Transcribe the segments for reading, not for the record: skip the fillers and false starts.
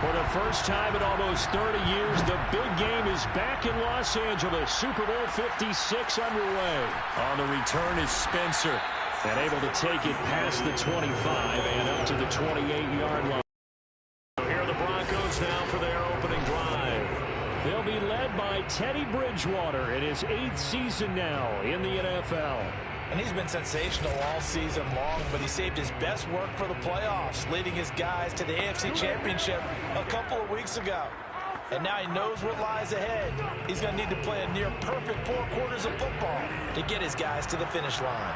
For the first time in almost 30 years, the big game is back in Los Angeles. Super Bowl 56 underway. On the return is Spencer. And able to take it past the 25 and up to the 28-yard line. So here are the Broncos now for their opening drive. They'll be led by Teddy Bridgewater in his 8th season now in the NFL. And he's been sensational all season long, but he saved his best work for the playoffs, leading his guys to the AFC Championship a couple of weeks ago. And now he knows what lies ahead. He's going to need to play a near-perfect 4 quarters of football to get his guys to the finish line.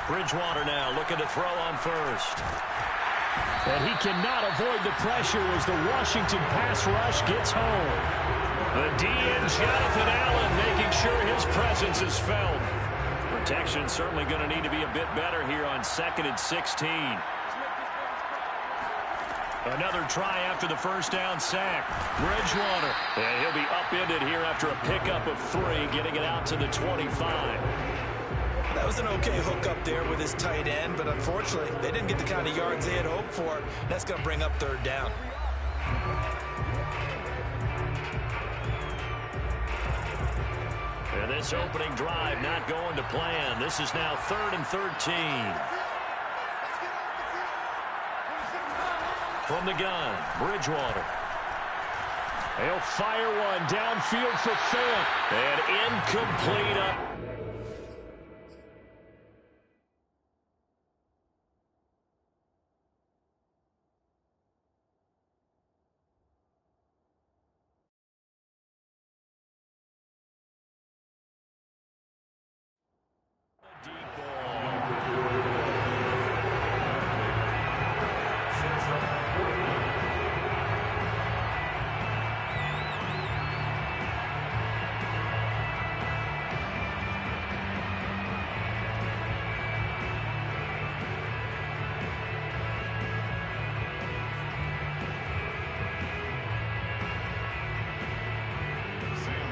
Bridgewater now looking to throw on first. And he cannot avoid the pressure as the Washington pass rush gets home. The DN, Jonathan Allen, making sure his presence is felt. Protection certainly going to need to be a bit better here on 2nd and 16. Another try after the first down sack. Bridgewater. And he'll be upended here after a pickup of 3, getting it out to the 25. That was an okay hook up there with his tight end, but unfortunately, they didn't get the kind of yards they had hoped for. That's going to bring up 3rd down. And this opening drive not going to plan. This is now 3rd and 13. From the gun, Bridgewater. He'll fire one downfield for Phillip. And incomplete up.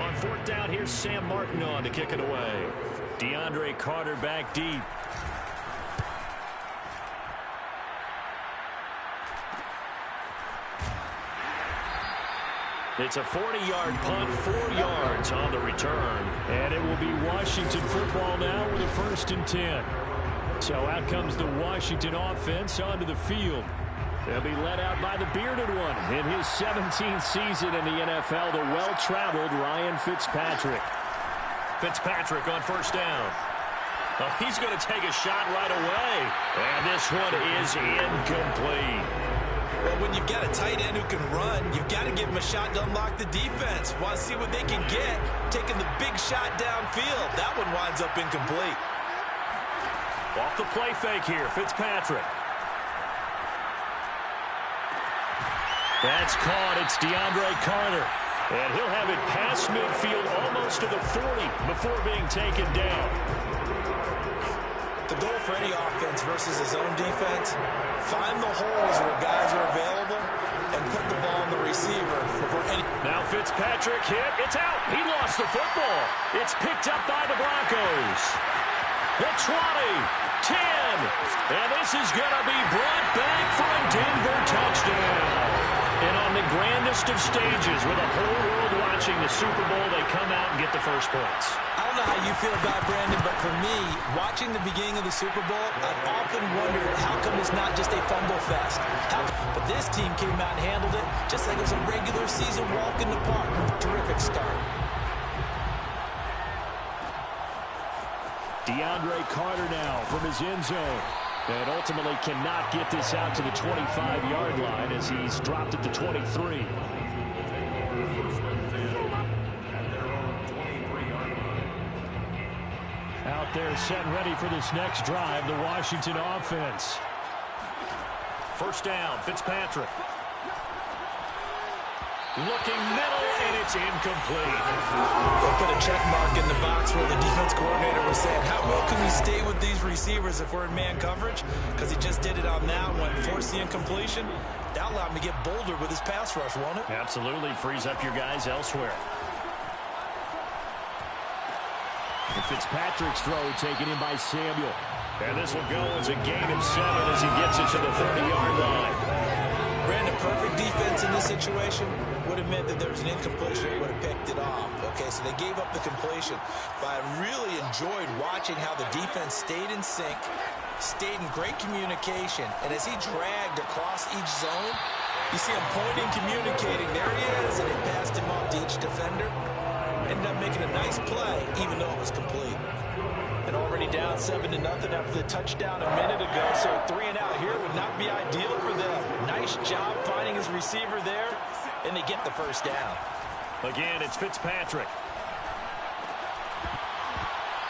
On 4th down, here's Sam Martin on to kick it away. DeAndre Carter back deep. It's a 40-yard punt, 4 yards on the return. And it will be Washington football now with a 1st and 10. So out comes the Washington offense onto the field. They'll be led out by the bearded one in his 17th season in the NFL, the well-traveled Ryan Fitzpatrick. Fitzpatrick on 1st down. Oh, he's going to take a shot right away. And this one is incomplete. Well, when you've got a tight end who can run, you've got to give him a shot to unlock the defense. Want to see what they can get, taking the big shot downfield. That one winds up incomplete. Off the play fake here, Fitzpatrick. That's caught. It's DeAndre Carter. And he'll have it past midfield almost to the 40 before being taken down. The goal for any offense versus his own defense, find the holes where guys are available and put the ball on the receiver before any... Now Fitzpatrick hit. It's out. He lost the football. It's picked up by the Broncos. The 20, 10, and this is going to be brought back for a Denver touchdown. And on the grandest of stages, with the whole world watching the Super Bowl, they come out and get the first points. I don't know how you feel about it, Brandon, but for me, watching the beginning of the Super Bowl, I've often wondered how come it's not just a fumble fest. But this team came out and handled it just like it was a regular season walk in the park. Terrific start. DeAndre Carter now from his end zone. And ultimately cannot get this out to the 25-yard line as he's dropped at the 23. Out there set and ready for this next drive, the Washington offense. 1st down, Fitzpatrick. Looking middle, and it's incomplete. They put a check mark in the box where the defense coordinator was saying, how well can we stay with these receivers if we're in man coverage? Because he just did it on that one, forced the incompletion. That'll allow him to get bolder with his pass rush, won't it? Absolutely, frees up your guys elsewhere. And Fitzpatrick's throw taken in by Samuel. And this will go as a gain of 7 as he gets it to the 30-yard line. Brandon, perfect defense in this situation would have meant that there was an incompletion. It would have picked it off. Okay, so they gave up the completion. But I really enjoyed watching how the defense stayed in sync, stayed in great communication. And as he dragged across each zone, you see him pointing, communicating. There he is, and it passed him off to each defender. Ended up making a nice play, even though it was complete. And already down 7-0 after the touchdown a minute ago. So 3 and out here would not be ideal for them. Nice job finding his receiver there, and they get the first down. Again, it's Fitzpatrick.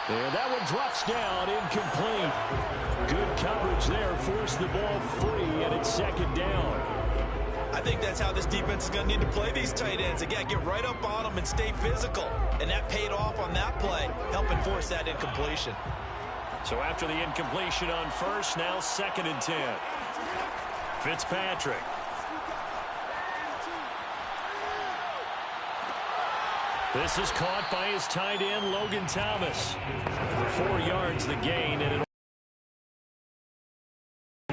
And that one drops down, incomplete. Good coverage there, forced the ball free, and it's 2nd down. I think that's how this defense is going to need to play these tight ends. Again, get right up on them and stay physical. And that paid off on that play, helping force that incompletion. So after the incompletion on first, now 2nd and 10. Fitzpatrick. This is caught by his tight end, Logan Thomas. 4 yards the gain, and a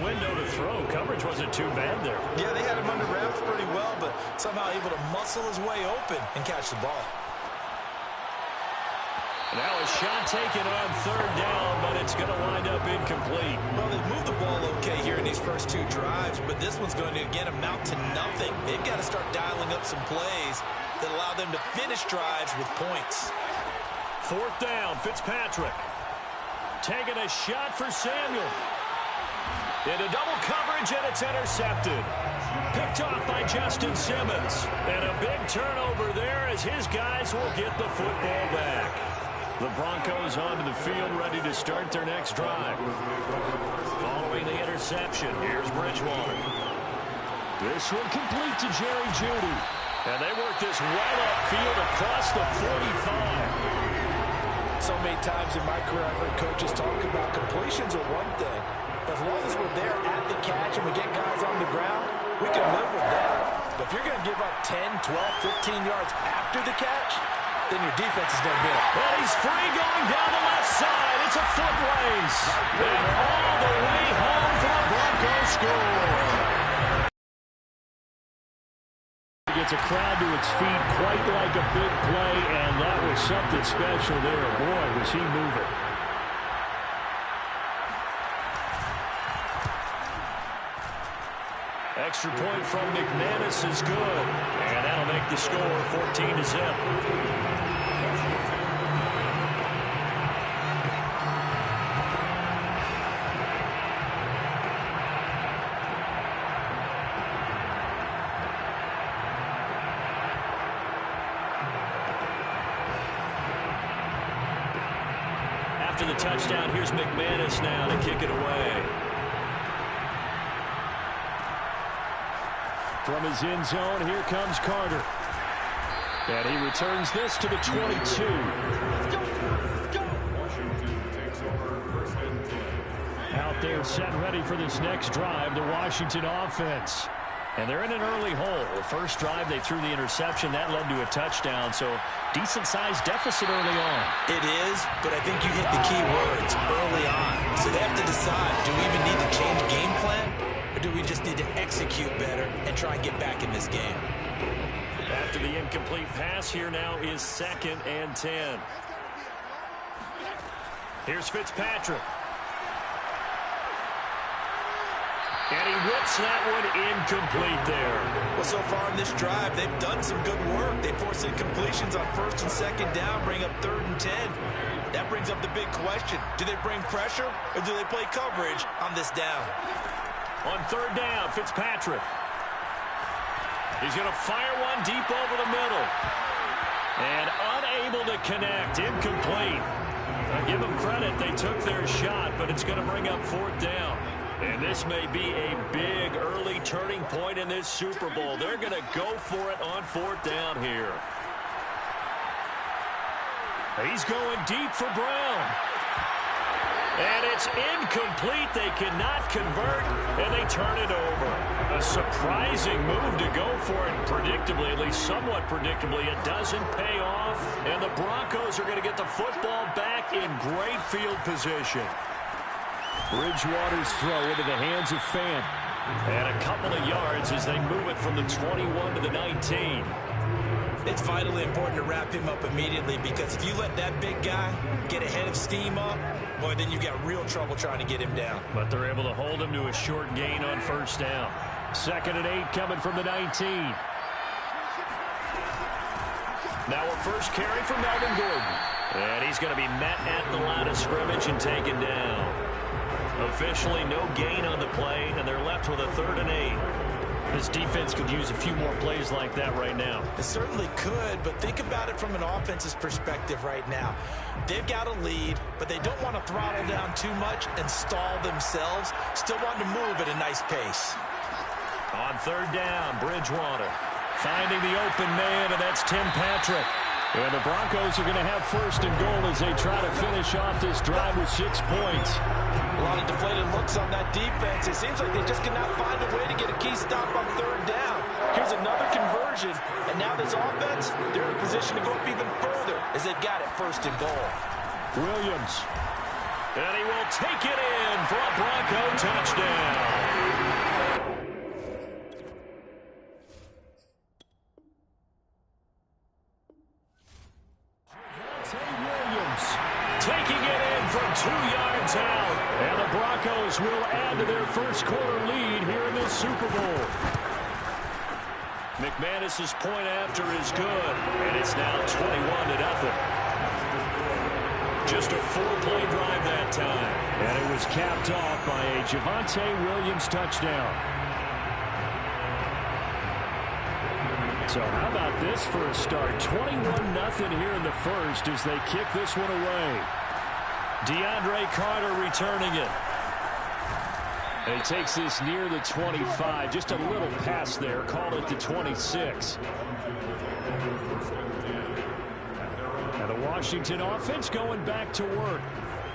window to throw. Coverage wasn't too bad there. Yeah, they had him under wraps pretty well, but somehow able to muscle his way open and catch the ball. Now a shot taken on 3rd down, but it's going to wind up incomplete. Well, they've moved the ball okay here in these first 2 drives, but this one's going to, again, amount to nothing. They've got to start dialing up some plays that allow them to finish drives with points. 4th down, Fitzpatrick. Taking a shot for Samuel. Into double coverage, and it's intercepted. Picked off by Justin Simmons. And a big turnover there as his guys will get the football back. The Broncos onto the field, ready to start their next drive. Following the interception, here's Bridgewater. This one complete to Jerry Jeudy. And they work this well upfield across the 45. So many times in my career, I've heard coaches talk about completions are one thing. As long as we're there at the catch and we get guys on the ground, we can live with that. But if you're going to give up 10, 12, 15 yards after the catch, then your defense is going to be up. And he's free going down the left side. It's a foot race. And all the way home for the Broncos score. Gets a crowd to its feet quite like a big play, and that was something special there. Boy, was he moving. Extra point from McManus is good, and that'll make the score 14-0. After the touchdown, here's McManus now to kick it away. From his end zone, here comes Carter. And he returns this to the 22. Out there set ready for this next drive, the Washington offense. And they're in an early hole. The first drive, they threw the interception. That led to a touchdown, so decent-sized deficit early on. It is, but I think you hit the key words early on. So they have to decide, do we even need to change game plan, or do we just need to execute better and try and get back in this game? After the incomplete pass, here now is 2nd and 10. Here's Fitzpatrick. And he whips that one incomplete there. Well, so far in this drive, they've done some good work. They force incompletions on 1st and 2nd down, bring up 3rd and 10. That brings up the big question. Do they bring pressure, or do they play coverage on this down? On 3rd down, Fitzpatrick. He's going to fire one deep over the middle. And unable to connect, incomplete. I give them credit, they took their shot, but it's going to bring up 4th down. And this may be a big early turning point in this Super Bowl. They're going to go for it on 4th down here. He's going deep for Brown. And it's incomplete. They cannot convert, and they turn it over. A surprising move to go for it. Predictably, at least somewhat predictably, it doesn't pay off. And the Broncos are going to get the football back in great field position. Bridgewater's throw into the hands of Fant. And a couple of yards as they move it from the 21 to the 19. It's vitally important to wrap him up immediately, because if you let that big guy get ahead of steam up, boy, then you've got real trouble trying to get him down. But they're able to hold him to a short gain on first down. 2nd and 8 coming from the 19. Now a first carry for Melvin Gordon. And he's going to be met at the line of scrimmage and taken down. Officially no gain on the play, and they're left with a 3rd and 8. This defense could use a few more plays like that right now. It certainly could, but think about it from an offense's perspective right now. They've got a lead, but they don't want to throttle down too much and stall themselves. Still want to move at a nice pace. On 3rd down, Bridgewater finding the open man, and that's Tim Patrick. And the Broncos are going to have 1st and goal as they try to finish off this drive with 6 points. A lot of deflated looks on that defense. It seems like they just cannot find a way to get a key stop on 3rd down. Here's another conversion, and now this offense, they're in a position to go up even further as they've got it 1st and goal. Williams. And he will take it in for a Bronco touchdown. Taking it in from 2 yards out. And the Broncos will add to their first quarter lead here in this Super Bowl. McManus's point after is good. And it's now 21-0. Just a 4-play drive that time. And it was capped off by a Javonte Williams touchdown. So how about this for a start? 21-0 here in the first as they kick this one away. DeAndre Carter returning it. And he takes this near the 25. Just a little pass there. Call it the 26. Now the Washington offense going back to work.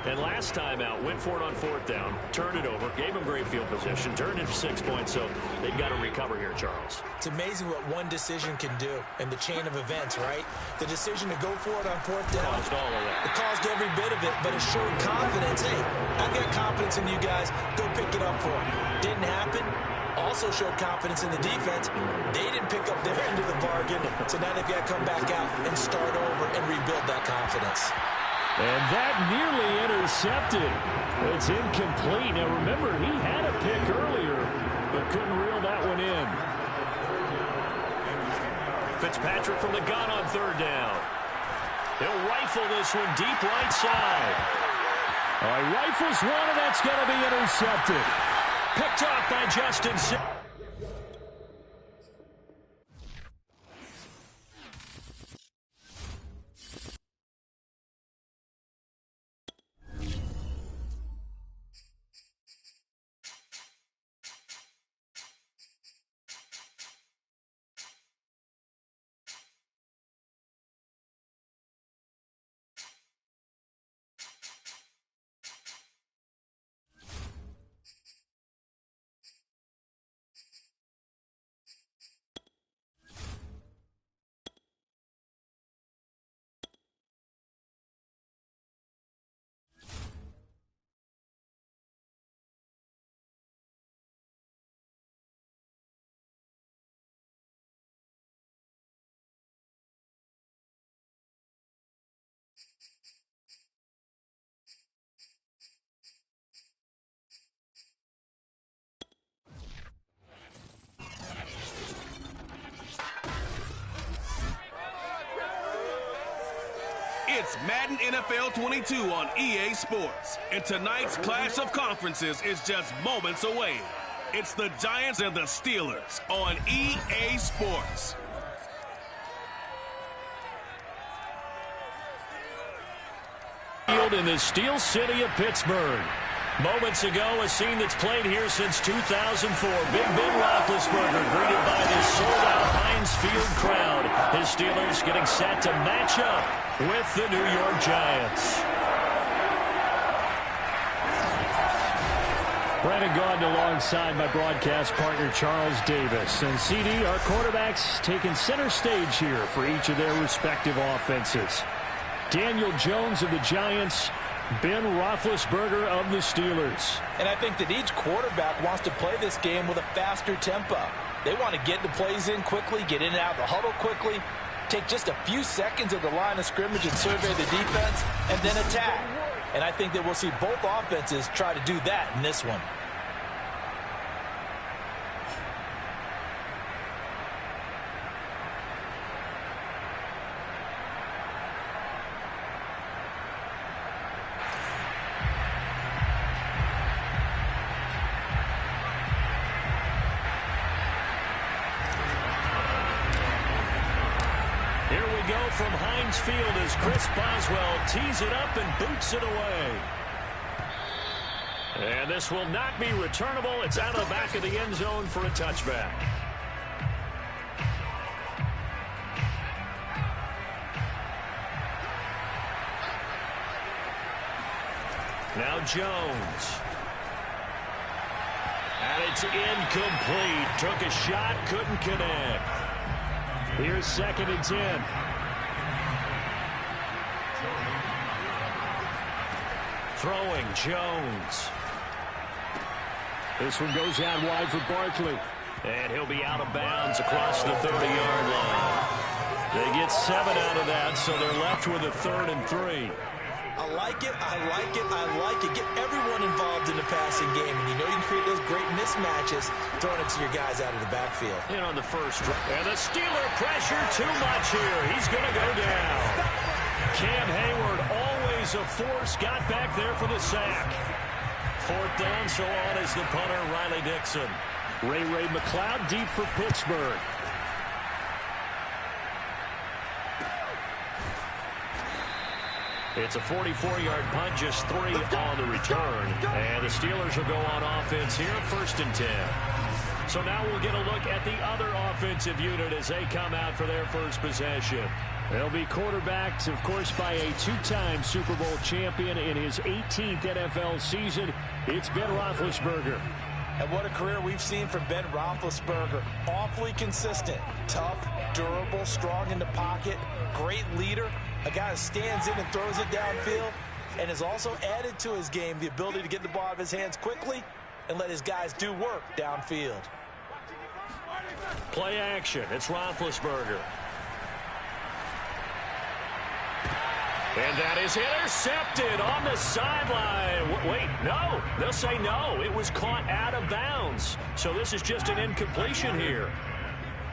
And last time out, went for it on 4th down, turned it over, gave him great field position, turned it for 6 points, so they've got to recover here, Charles. It's amazing what one decision can do in the chain of events, right? The decision to go for it on 4th down. Caused all of that. It caused every bit of it, but it showed confidence. Hey, I've got confidence in you guys. Go pick it up for them. Didn't happen. Also showed confidence in the defense. They didn't pick up their end of the bargain, so now they've got to come back out and start over and rebuild that confidence. And that nearly intercepted. It's incomplete. Now remember, he had a pick earlier, but couldn't reel that one in. Fitzpatrick from the gun on 3rd down. He'll rifle this one deep right side. He rifles one, and that's going to be intercepted. Picked off by Justin Simmons. It's Madden NFL 22 on EA Sports, and tonight's clash of conferences is just moments away. It's the Giants and the Steelers on EA Sports. In the Steel City of Pittsburgh. Moments ago, a scene that's played here since 2004. Big Ben Roethlisberger greeted by this sold-out Heinz Field crowd. His Steelers getting set to match up with the New York Giants. Brandon Gaudin alongside my broadcast partner Charles Davis. And CD, our quarterbacks taking center stage here for each of their respective offenses. Daniel Jones of the Giants Ben Roethlisberger of the Steelers. And I think that each quarterback wants to play this game with a faster tempo. They want to get the plays in quickly, get in and out of the huddle quickly, take just a few seconds at the line of scrimmage and survey the defense, and then attack. And I think that we'll see both offenses try to do that in this one. From Heinz Field as Chris Boswell tees it up and boots it away. And this will not be returnable. It's out of the back of the end zone for a touchback. Now Jones. And it's incomplete. Took a shot, couldn't connect. Here's 2nd and 10. Throwing, Jones. This one goes out wide for Barkley. And he'll be out of bounds across the 30-yard line. They get 7 out of that, so they're left with a 3rd and 3. I like it, I like it, I like it. Get everyone involved in the passing game, and you know you can create those great mismatches throwing it to your guys out of the backfield. In on the first drive. And the Steeler pressure too much here. He's going to go down. Cam Hayward, always a force, got back there for the sack. 4th down, so on is the punter, Riley Dixon. Ray McLeod deep for Pittsburgh. It's a 44-yard punt, just 3 on the return. And the Steelers will go on offense here, 1st and 10. So now we'll get a look at the other offensive unit as they come out for their first possession. They'll be quarterbacked, of course, by a 2-time Super Bowl champion in his 18th NFL season. It's Ben Roethlisberger. And what a career we've seen from Ben Roethlisberger. Awfully consistent, tough, durable, strong in the pocket, great leader, a guy who stands in and throws it downfield, and has also added to his game the ability to get the ball out of his hands quickly and let his guys do work downfield. Play action. It's Roethlisberger. And that is intercepted on the sideline. Wait, no. They'll say no. It was caught out of bounds. So this is just an incompletion here.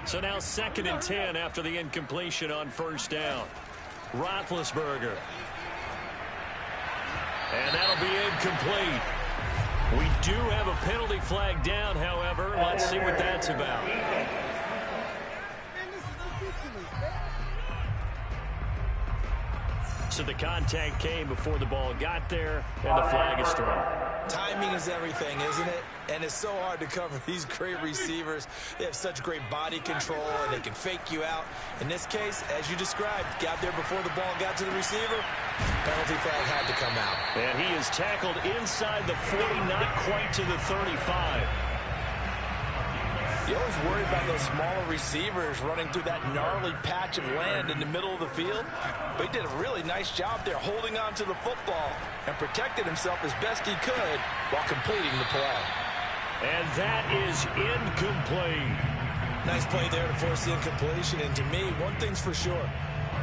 So now 2nd and 10 after the incompletion on 1st down. Roethlisberger. And that'll be incomplete. We do have a penalty flag down, however. Let's see what that's about. So the contact came before the ball got there, and the flag is thrown. Timing is everything, isn't it? And it's so hard to cover these great receivers. They have such great body control, and they can fake you out. In this case, as you described, got there before the ball got to the receiver. Penalty flag had to come out. And he is tackled inside the 40, not quite to the 35. You always worry about those smaller receivers running through that gnarly patch of land in the middle of the field. But he did a really nice job there holding on to the football and protected himself as best he could while completing the play. And that is incomplete. Nice play there to force the incompletion. And to me, one thing's for sure.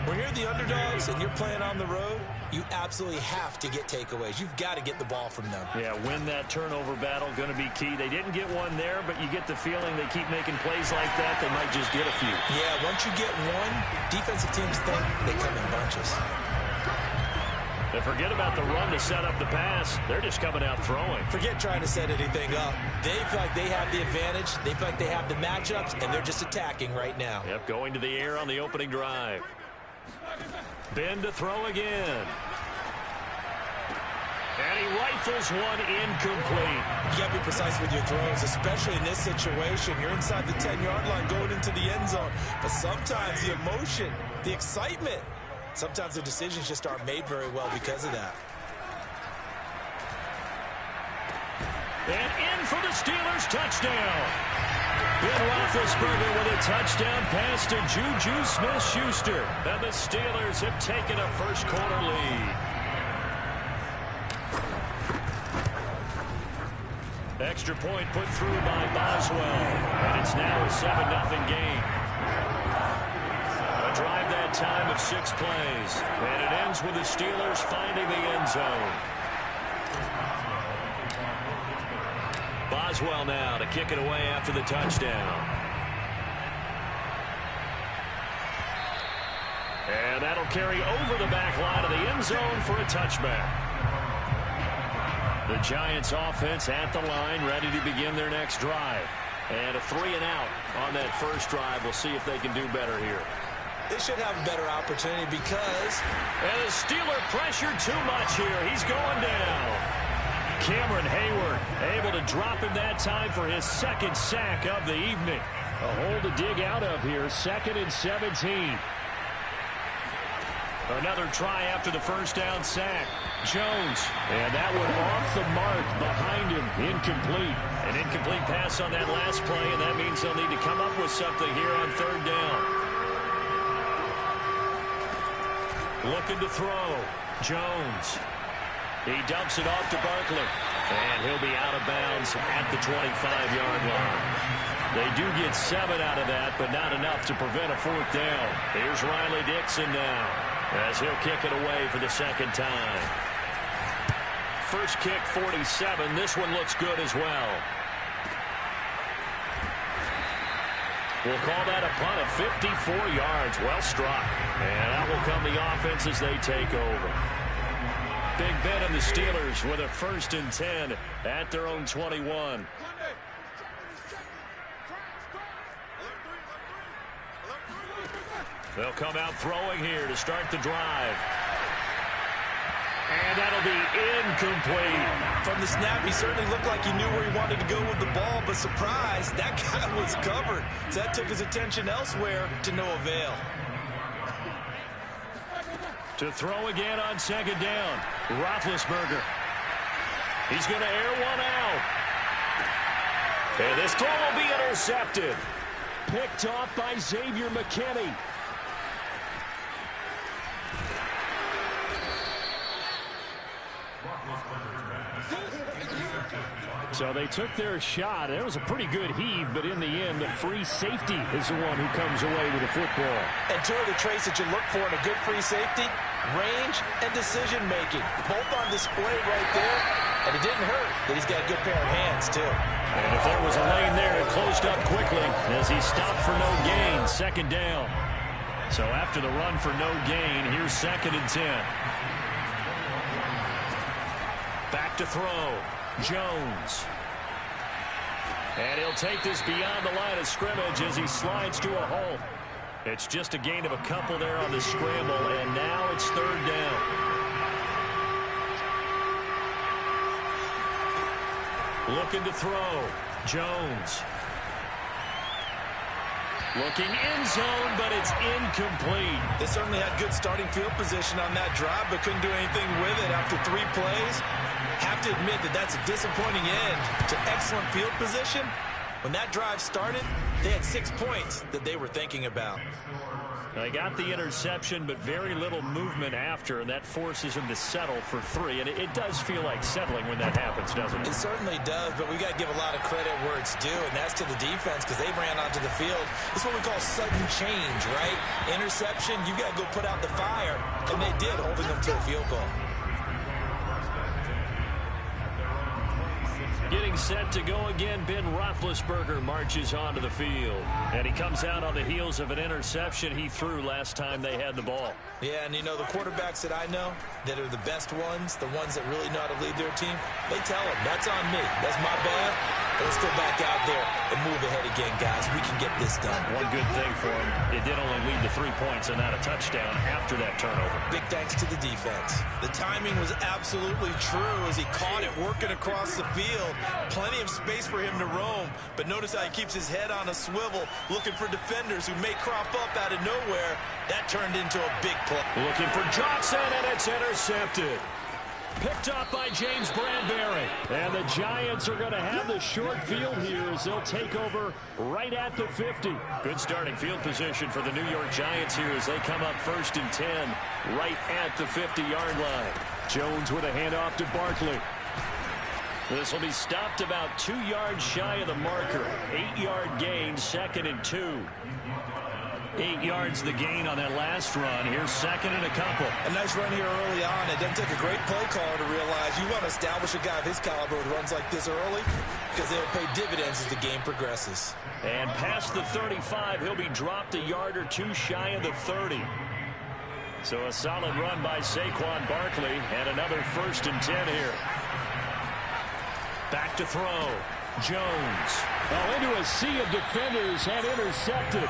When you're the underdogs and you're playing on the road, you absolutely have to get takeaways. You've got to get the ball from them. Yeah, win that turnover battle, going to be key. They didn't get one there, but you get the feeling they keep making plays like that, they might just get a few. Yeah, once you get one, defensive teams think they come in bunches. And forget about the run to set up the pass. They're just coming out throwing. Forget trying to set anything up. They feel like they have the advantage. They feel like they have the matchups, and they're just attacking right now. Yep, going to the air on the opening drive. Ben to throw again. And he rifles one incomplete. You got to be precise with your throws, especially in this situation. You're inside the 10-yard line going into the end zone. But sometimes the emotion, the excitement, sometimes the decisions just aren't made very well because of that. And in for the Steelers touchdown. Ben Roethlisberger with a touchdown pass to Juju Smith-Schuster. And the Steelers have taken a first quarter lead. Extra point put through by Boswell. And it's now a 7-0 game. A drive that time of 6 plays. And it ends with the Steelers finding the end zone. Boswell now to kick it away after the touchdown. And that'll carry over the back line of the end zone for a touchback. The Giants offense at the line, ready to begin their next drive. And a 3-and-out on that first drive. We'll see if they can do better here. They should have a better opportunity because... And the Steeler pressure too much here. He's going down. Cameron Hayward able to drop him that time for his second sack of the evening. A hole to dig out of here. 2nd and 17. Another try after the first down sack. Jones. And that one off the mark behind him. Incomplete. An incomplete pass on that last play, and that means they'll need to come up with something here on 3rd down. Looking to throw. Jones. He dumps it off to Barkley. And he'll be out of bounds at the 25-yard line. They do get 7 out of that, but not enough to prevent a 4th down. Here's Riley Dixon now, as he'll kick it away for the 2nd time. First kick, 47. This one looks good as well. We'll call that a punt of 54 yards. Well struck. And out will come the offense as they take over. Big Ben and the Steelers with a 1st and 10 at their own 21. They'll come out throwing here to start the drive. And that'll be incomplete. From the snap, he certainly looked like he knew where he wanted to go with the ball, but surprise, that guy was covered. So that took his attention elsewhere to no avail. To throw again on 2nd down. Roethlisberger. He's going to air one out. And this throw will be intercepted. Picked off by Xavier McKinney. So they took their shot. It was a pretty good heave, but in the end, the free safety is the one who comes away with the football. And two of the traits that you look for in a good free safety, range and decision-making. Both on display right there, and it didn't hurt that he's got a good pair of hands, too. And if there was a lane there, it closed up quickly as he stopped for no gain, 2nd down. So after the run for no gain, here's 2nd and 10. Back to throw. Jones. And he'll take this beyond the line of scrimmage as he slides to a hole. It's just a gain of a couple there on the scramble, and now it's 3rd down. Looking to throw. Jones. Looking end zone, but it's incomplete. They certainly had good starting field position on that drive, but couldn't do anything with it after 3 plays. Have to admit that that's a disappointing end to excellent field position. When that drive started, they had 6 points that they were thinking about. They got the interception, but very little movement after, and that forces him to settle for 3. And it does feel like settling when that happens, doesn't it? It certainly does, but we got to give a lot of credit where it's due, and that's to the defense because they ran onto the field. It's what we call sudden change, right? Interception, you got to go put out the fire, and they did, holding them to a field goal. Getting set to go again, Ben Roethlisberger marches onto the field. And he comes out on the heels of an interception he threw last time they had the ball. Yeah, and you know, the quarterbacks that I know that are the best ones, the ones that really know how to lead their team, they tell them, that's on me. That's my bad. Let's go back out there and move ahead again, guys. We can get this done. One good thing for him, it did only lead to 3 points and not a touchdown after that turnover. Big thanks to the defense. The timing was absolutely true as he caught it working across the field. Plenty of space for him to roam, but notice how he keeps his head on a swivel, looking for defenders who may crop up out of nowhere. That turned into a big play. Looking for Johnson, and it's intercepted. Picked up by James Bradbury. And the Giants are going to have the short field here as they'll take over right at the 50. Good starting field position for the New York Giants here as they come up 1st and 10 right at the 50-yard line. Jones with a handoff to Barkley. This will be stopped about 2 yards shy of the marker. 8-yard gain, 2nd and 2. 8 yards the gain on that last run. Here's 2nd and a couple. A nice run here early on. It doesn't take a great play caller to realize you want to establish a guy of his caliber with runs like this early because they'll pay dividends as the game progresses. And past the 35, he'll be dropped a yard or 2 shy of the 30. So a solid run by Saquon Barkley and another 1st and 10 here. Back to throw. Jones. Into a sea of defenders and intercepted.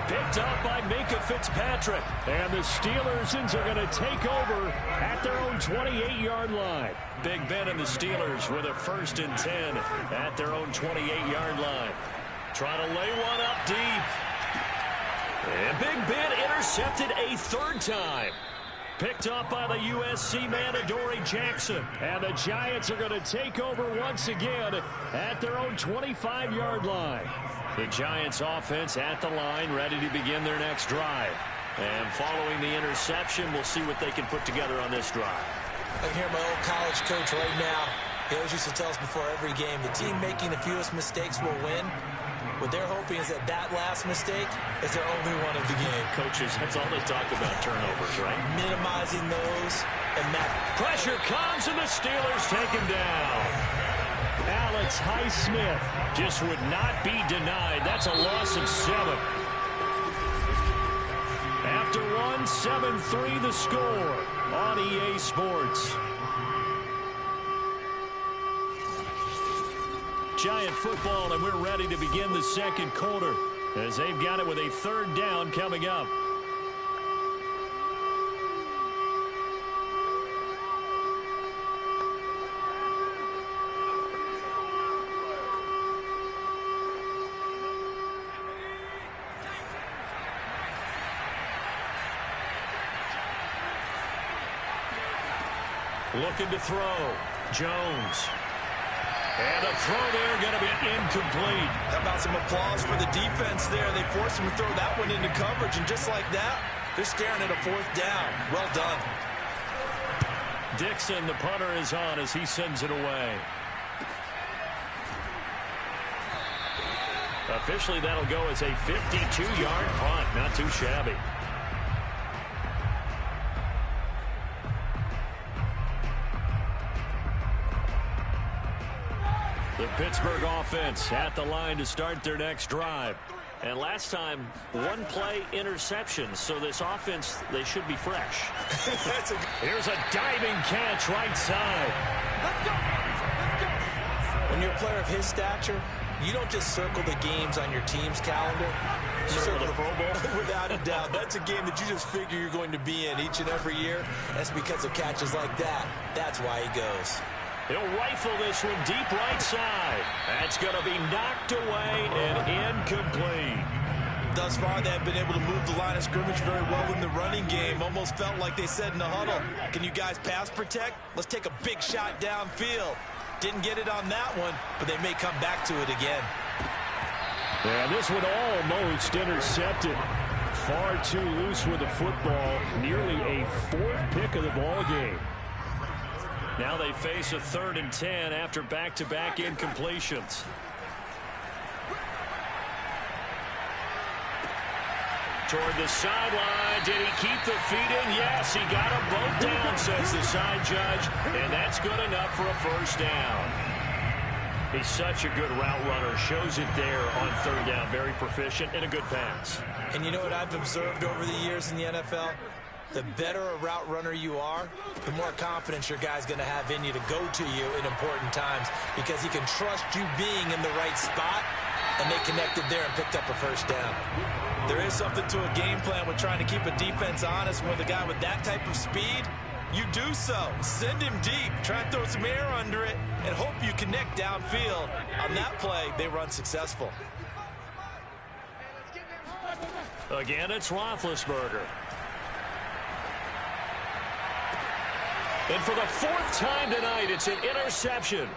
Picked up by Minkah Fitzpatrick. And the Steelers are going to take over at their own 28-yard line. Big Ben and the Steelers with a 1st and 10 at their own 28-yard line. Trying to lay one up deep. And Big Ben intercepted a 3rd time. Picked up by the USC man, Adoree Jackson. And the Giants are going to take over once again at their own 25-yard line. The Giants offense at the line, ready to begin their next drive. And following the interception, we'll see what they can put together on this drive. I can hear my old college coach right now. He always used to tell us before every game, the team making the fewest mistakes will win. What they're hoping is that last mistake is their only one of the game. Coaches, that's all they talk about, turnovers, right? Minimizing those. And that pressure comes, and the Steelers take him down. Alex Highsmith just would not be denied. That's a loss of 7. After 1, 7-3 the score on EA Sports. Giant football, and we're ready to begin the 2nd quarter as they've got it with a 3rd down coming up. Looking to throw. Jones. And a throw there going to be incomplete. How about some applause for the defense there? They forced him to throw that one into coverage, and just like that, they're staring at a 4th down. Well done. Dixon, the punter, is on as he sends it away. Officially, that'll go as a 52-yard punt. Not too shabby. The Pittsburgh offense at the line to start their next drive. And last time, 1-play interception. So this offense, they should be fresh. Here's a diving catch right side. When you're a player of his stature, you don't just circle the games on your team's calendar. You circle the Pro Bowl. Without a doubt. That's a game that you just figure you're going to be in each and every year. That's because of catches like that. That's why he goes. He'll rifle this one deep right side. That's going to be knocked away and incomplete. Thus far, they have been able to move the line of scrimmage very well in the running game. Almost felt like they said in the huddle, can you guys pass protect? Let's take a big shot downfield. Didn't get it on that one, but they may come back to it again. Yeah, this one almost intercepted. Far too loose with the football. Nearly a 4th pick of the ball game. Now they face a 3rd and 10 after back-to-back incompletions. Toward the sideline. Did he keep the feet in? Yes, he got them both down, says the side judge. And that's good enough for a 1st down. He's such a good route runner. Shows it there on 3rd down. Very proficient and a good pass. And you know what I've observed over the years in the NFL? The better a route runner you are, the more confidence your guy's going to have in you to go to you in important times because he can trust you being in the right spot, and they connected there and picked up a 1st down. There is something to a game plan with trying to keep a defense honest. With a guy with that type of speed, you do so. Send him deep. Try and throw some air under it and hope you connect downfield. On that play, they run successful. Again, it's Roethlisberger. And for the 4th time tonight, it's an interception.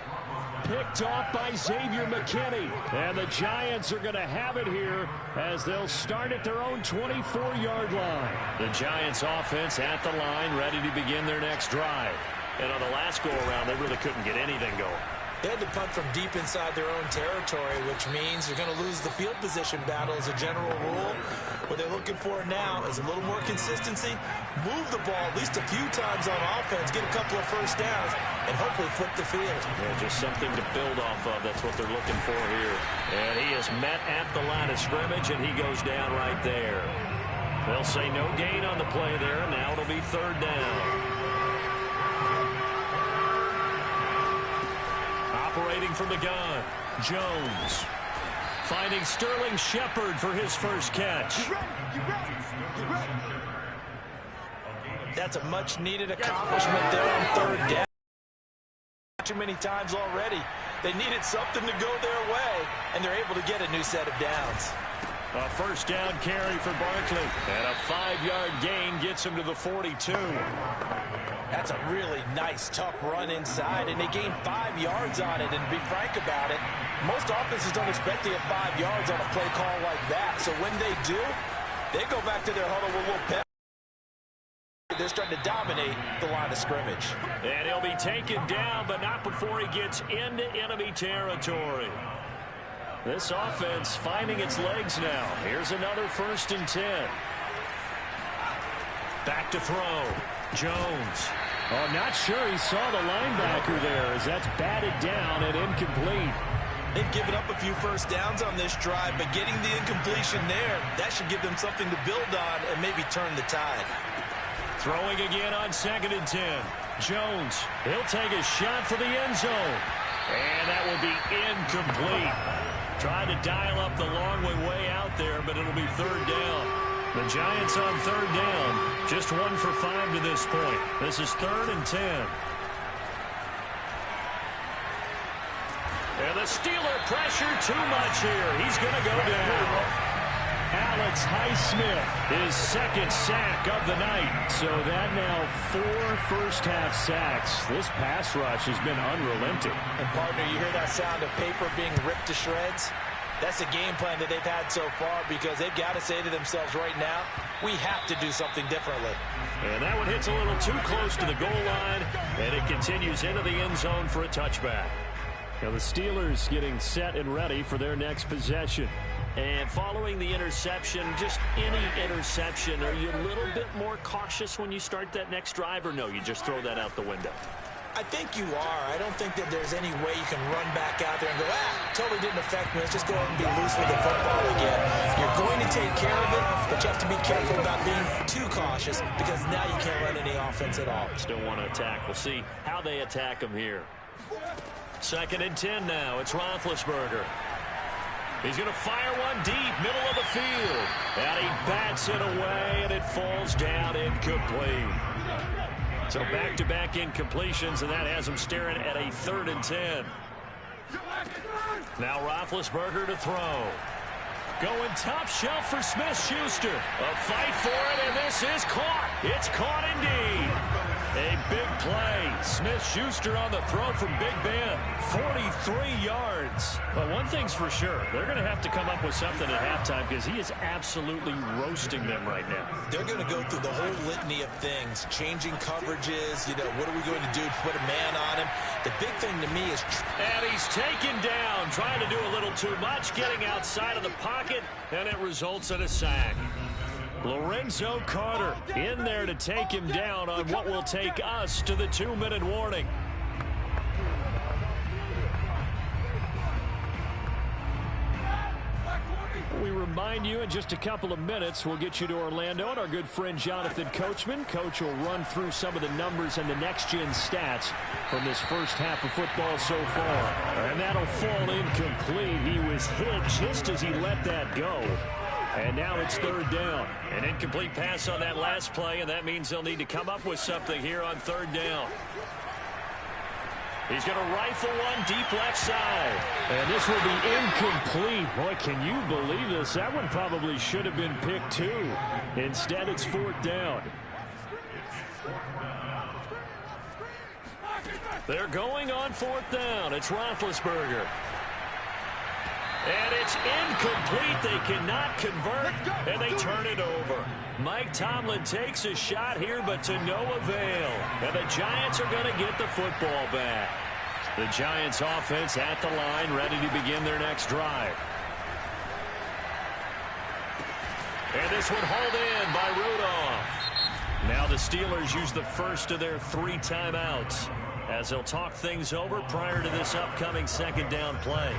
Picked off by Xavier McKinney. And the Giants are going to have it here as they'll start at their own 24-yard line. The Giants offense at the line, ready to begin their next drive. And on the last go-around, they really couldn't get anything going. They had to punt from deep inside their own territory, which means you're going to lose the field position battle as a general rule. What they're looking for now is a little more consistency, move the ball at least a few times on offense, get a couple of first downs, and hopefully flip the field. Yeah, just something to build off of. That's what they're looking for here. And he is met at the line of scrimmage, and he goes down right there. They'll say no gain on the play there. Now it'll be third down. Operating from the gun, Jones. Finding Sterling Shepard for his first catch. That's a much-needed accomplishment there on third down. Too many times already. They needed something to go their way, and they're able to get a new set of downs. A first down carry for Barkley. And a 5-yard gain gets him to the 42. That's a really nice, tough run inside, and they gained 5 yards on it. And to be frank about it, most offenses don't expect to get 5 yards on a play call like that. So when they do, they go back to their huddle with a little pep. They're starting to dominate the line of scrimmage. And he'll be taken down, but not before he gets into enemy territory. This offense finding its legs now. Here's another 1st and 10. Back to throw. Jones. Oh, not sure he saw the linebacker there as that's batted down and incomplete. They've given up a few first downs on this drive, but getting the incompletion there, that should give them something to build on and maybe turn the tide. Throwing again on 2nd and 10. Jones, he'll take a shot for the end zone. And that will be incomplete. Tried to dial up the long way out there, but it'll be third down. The Giants on third down. Just 1 for 5 to this point. This is 3rd and 10. And the Steeler pressure too much here. He's going to go down. Alex Highsmith, his 2nd sack of the night. So that now 4 first-half sacks. This pass rush has been unrelenting. And, partner, you hear that sound of paper being ripped to shreds? That's the game plan that they've had so far because they've got to say to themselves right now, we have to do something differently. And that one hits a little too close to the goal line, and it continues into the end zone for a touchback. Now the Steelers getting set and ready for their next possession. And following the interception, just any interception, are you a little bit more cautious when you start that next drive, or no, you just throw that out the window? I think you are. I don't think that there's any way you can run back out there and go, totally didn't affect me. Let's just go ahead and be loose with the football again. You're going to take care of it, but you have to be careful about being too cautious because now you can't run any offense at all. Still want to attack. We'll see how they attack them here. 2nd and 10 now. It's Roethlisberger. He's going to fire one deep, middle of the field. And he bats it away, and it falls down incomplete. So back-to-back incompletions, and that has him staring at a 3rd and 10. Now Roethlisberger to throw. Going top shelf for Smith-Schuster. A fight for it, and this is caught. It's caught indeed. A big play. Smith-Schuster on the throw from Big Ben. 43 yards. But one thing's for sure. They're going to have to come up with something at halftime because he is absolutely roasting them right now. They're going to go through the whole litany of things. Changing coverages. You know, what are we going to do to put a man on him? The big thing to me is... And he's taken down. Trying to do a little too much. Getting outside of the pocket. And it results in a sack. Lorenzo Carter in there to take him down on what will take us to the 2-minute warning. We remind you in just a couple of minutes we'll get you to Orlando and our good friend Jonathan Coachman. Coach will run through some of the numbers and the next-gen stats from this first half of football so far. And that'll fall incomplete. He was hit just as he let that go. And now it's 3rd down. An incomplete pass on that last play, and that means they'll need to come up with something here on 3rd down. He's going to rifle one deep left side. And this will be incomplete. Boy, can you believe this? That one probably should have been picked too. Instead, it's 4th down. They're going on 4th down. It's Roethlisberger. And it's incomplete. They cannot convert, and they turn it over. Mike Tomlin takes a shot here, but to no avail. And the Giants are going to get the football back. The Giants offense at the line, ready to begin their next drive. And this one hauled in by Rudolph. Now the Steelers use the first of their 3 timeouts as they'll talk things over prior to this upcoming second down play.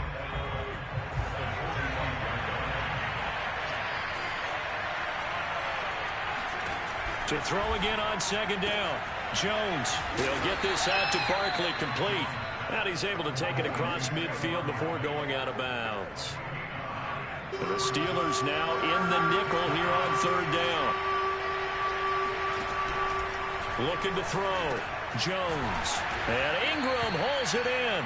To throw again on second down. Jones, he'll get this out to Barkley, complete. And he's able to take it across midfield before going out of bounds. And the Steelers now in the nickel here on third down. Looking to throw. Jones. And Ingram hauls it in.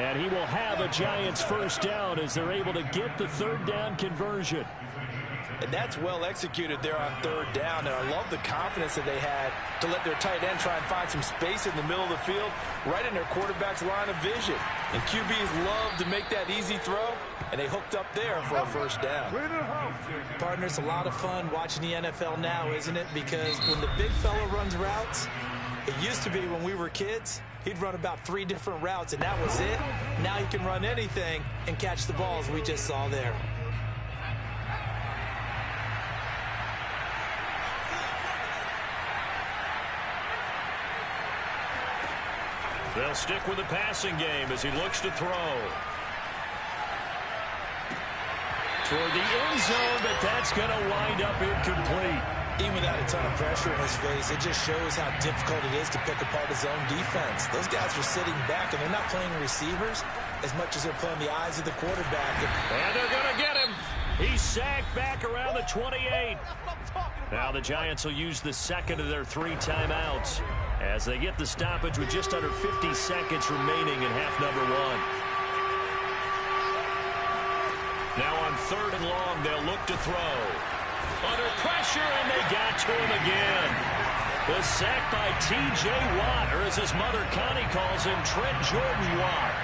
And he will have a Giants first down as they're able to get the third down conversion. And that's well executed there on third down. And I love the confidence that they had to let their tight end try and find some space in the middle of the field, right in their quarterback's line of vision. And QBs love to make that easy throw, and they hooked up there for a first down. Partner, it's a lot of fun watching the NFL now, isn't it? Because when the big fella runs routes, it used to be when we were kids, he'd run about 3 different routes, and that was it. Now he can run anything and catch the balls we just saw there. They'll stick with the passing game as he looks to throw. Toward the end zone, but that's going to wind up incomplete. Even without a ton of pressure in his face, it just shows how difficult it is to pick apart his own defense. Those guys are sitting back, and they're not playing receivers as much as they're playing the eyes of the quarterback. And they're going to get him. He's sacked back around the 28. Now the Giants will use the second of their 3 timeouts as they get the stoppage with just under 50 seconds remaining in half number 1. Now on third and long, they'll look to throw. Under pressure, and they got to him again. The sack by T.J. Watt, or as his mother Connie calls him, Trent Jordan Watt.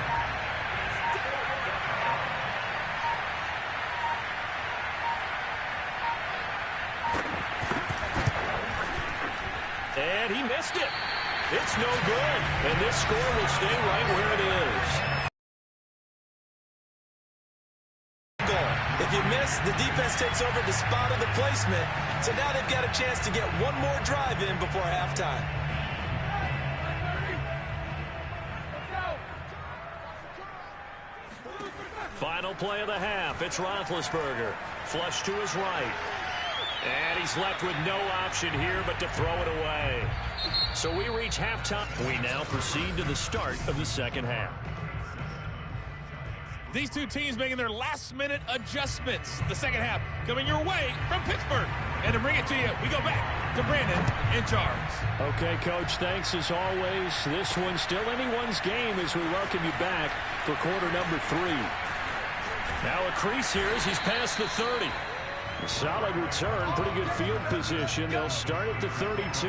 And he missed it. It's no good. And this score will stay right where it is. If you miss, the defense takes over the spot of the placement. So now they've got a chance to get one more drive in before halftime. Final play of the half. It's Roethlisberger. Flush to his right. And he's left with no option here but to throw it away. So we reach halftime. We now proceed to the start of the second half. These two teams making their last-minute adjustments. The second half coming your way from Pittsburgh. And to bring it to you, we go back to Brandon in charge. Okay, Coach, thanks as always. This one's still anyone's game as we welcome you back for quarter number 3. Now a crease here as he's past the 30. A solid return, pretty good field position. They'll start at the 32.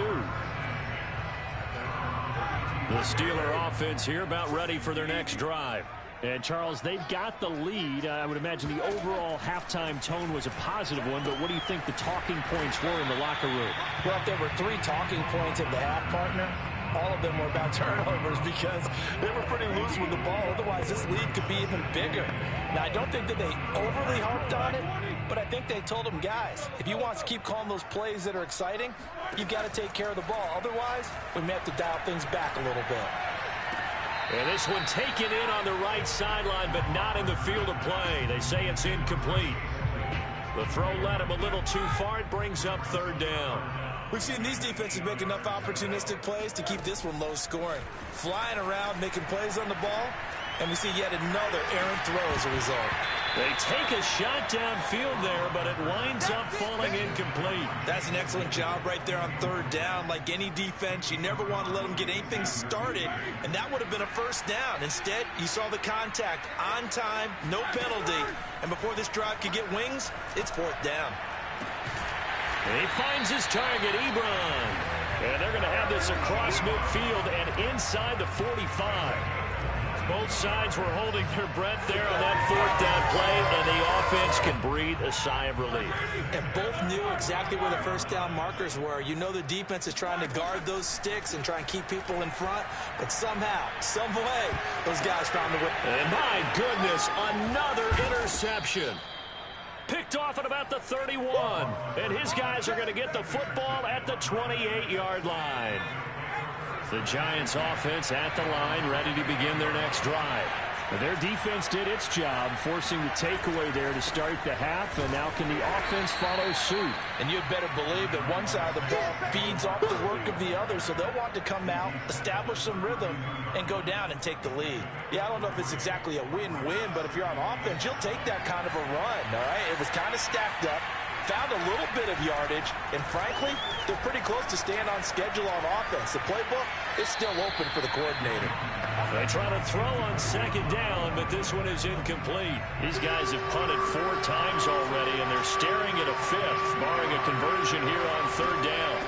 The Steeler offense here about ready for their next drive. And, Charles, they've got the lead. I would imagine the overall halftime tone was a positive one, but what do you think the talking points were in the locker room? Well, if there were 3 talking points at the half, partner, all of them were about turnovers because they were pretty loose with the ball. Otherwise, this lead could be even bigger. Now, I don't think that they overly harped on it, but I think they told them, guys, if you want to keep calling those plays that are exciting, you've got to take care of the ball. Otherwise, we may have to dial things back a little bit. And this one taken in on the right sideline, but not in the field of play. They say it's incomplete. The throw led him a little too far. It brings up third down. We've seen these defenses make enough opportunistic plays to keep this one low scoring. Flying around, making plays on the ball, and we see yet another errant throw as a result. They take a shot downfield there, but it winds up falling incomplete. That's an excellent job right there on third down. Like any defense, you never want to let them get anything started, and that would have been a first down. Instead, you saw the contact on time, no penalty, and before this drive could get wings, it's fourth down. And he finds his target, Ebron. And they're going to have this across midfield and inside the 45. Both sides were holding their breath there on that fourth down play, and the defense can breathe a sigh of relief. And both knew exactly where the first down markers were. You know the defense is trying to guard those sticks and try and keep people in front, but somehow, some way, those guys found the way. And my goodness, another interception. Picked off at about the 31. And his guys are going to get the football at the 28-yard line. The Giants offense at the line, ready to begin their next drive. Their defense did its job, forcing the takeaway there to start the half, and now can the offense follow suit? And you'd better believe that one side of the ball feeds off the work of the other, so they'll want to come out, establish some rhythm, and go down and take the lead. Yeah, I don't know if it's exactly a win-win, but if you're on offense, you'll take that kind of a run, all right? It was kind of stacked up, found a little bit of yardage, and frankly, they're pretty close to staying on schedule on offense. The playbook is still open for the coordinator. They try to throw on second down, but this one is incomplete. These guys have punted 4 times already, and they're staring at a 5th, barring a conversion here on third down.